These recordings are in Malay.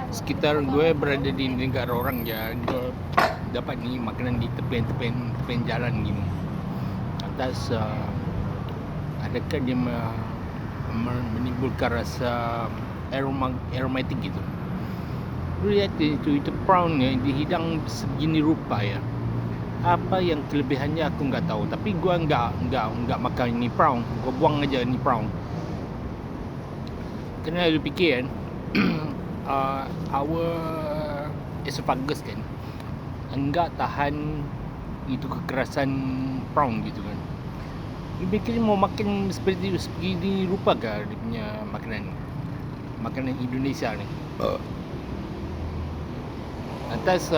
sekitar gue berada di negara orang ya, gue dapat ni makanan di tepian jalan gini. Atas adakah dia menimbulkan rasa aromatik gitu. Lu lihat itu prawn ya, dihidang segini rupa ya. Apa yang kelebihannya aku nggak tahu, tapi gua nggak makan ini prawn, gua buang aja ini prawn. Kena lu fikir kan, our esophagus kan enggak tahan itu kekerasan prawn gitu kan. Lu fikir mau makan seperti rupa ke dia punya makanan Indonesia ni. Atas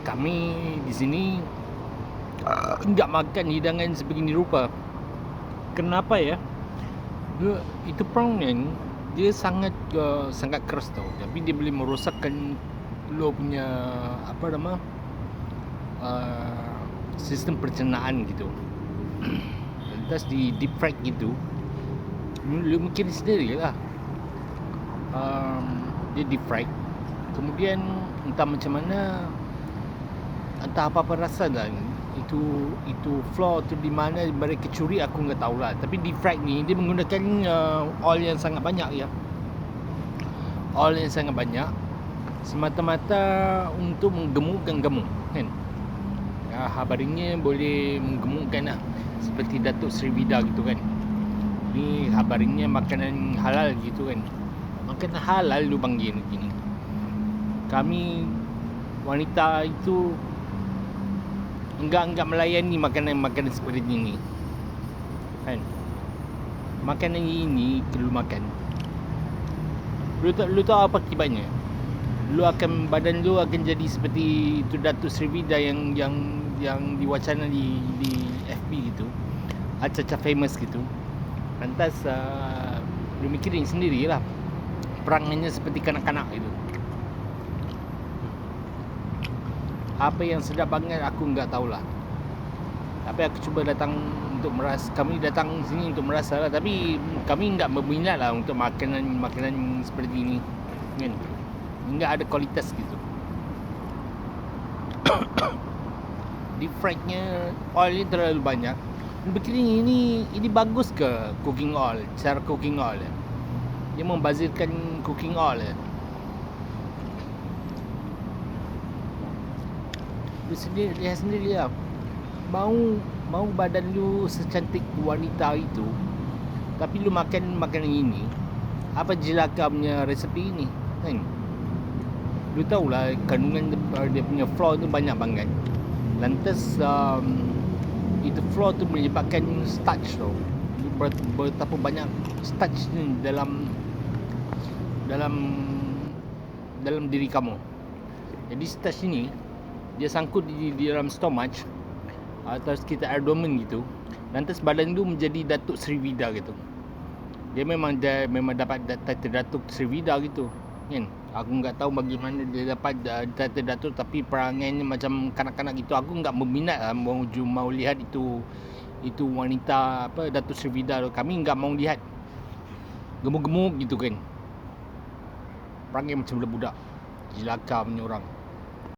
kami di sini enggak makan hidangan sebegini rupa. Kenapa ya? Itu prawn ni dia sangat keras tau, tapi dia boleh merosakkan lo punya sistem pencernaan gitu. Lantas di deep fried gitu, lu mungkin sendiri lah. Dia deep fried, kemudian entah macam mana, entah apa rasa lah, itu flour tu di mana mereka curi aku enggak tahulah. Tapi deep fried ni dia menggunakan oil yang sangat banyak ya. Oil yang sangat banyak semata-mata untuk menggemukkan gemuk kan. Ya, habaringnya boleh menggemukkan lah, seperti Datuk Seri Vida gitu kan. Ni habaringnya makanan halal gitu kan. Makanan halal lu panggil begini. Kami wanita itu enggak melayani makanan seperti ini kan. Makanan ini perlu makan. Lu tahu apa akibatnya? Badan lu akan jadi seperti itu Datuk Seri Vida yang diwacana di FB gitu, acah famous gitu. Lantas lu mikirin sendirilah, perangannya seperti kanak-kanak gitu. Apa yang sedap banget aku enggak tahulah. Tapi aku cuba datang untuk kami datang sini untuk merasa lah, tapi kami enggak berminat lah untuk makanan seperti ini kan. Enggak ada kualitas gitu. Deep friednya oil ni terlalu banyak. Begini ini bagus ke cooking oil, cara cooking oil? Dia membazirkan cooking oil. Lihat sendiri lah. Mau badan lu secantik wanita itu, tapi lu makan makanan ini, apa jelaka punya resepi ini kan? Lu tahulah kandungan dia punya flour tu banyak banget. Lantas itu flour tu menyebabkan starch tau. Betapa banyak starch ni dalam diri kamu. Jadi starch ini dia sangkut di dalam stomach atau sekitar abdomen gitu. Lantas badan tu menjadi Datuk Seri Vida gitu. Dia memang dapat title Datuk Seri Vida gitu kan. Aku enggak tahu bagaimana dia dapat title Datuk, tapi perangannya macam kanak-kanak gitu. Aku enggak berminat lah mau lihat itu wanita Datuk Seri Vida tu. Kami enggak mau lihat gemuk-gemuk gitu kan. Perangai macam budak jelaka punya orang.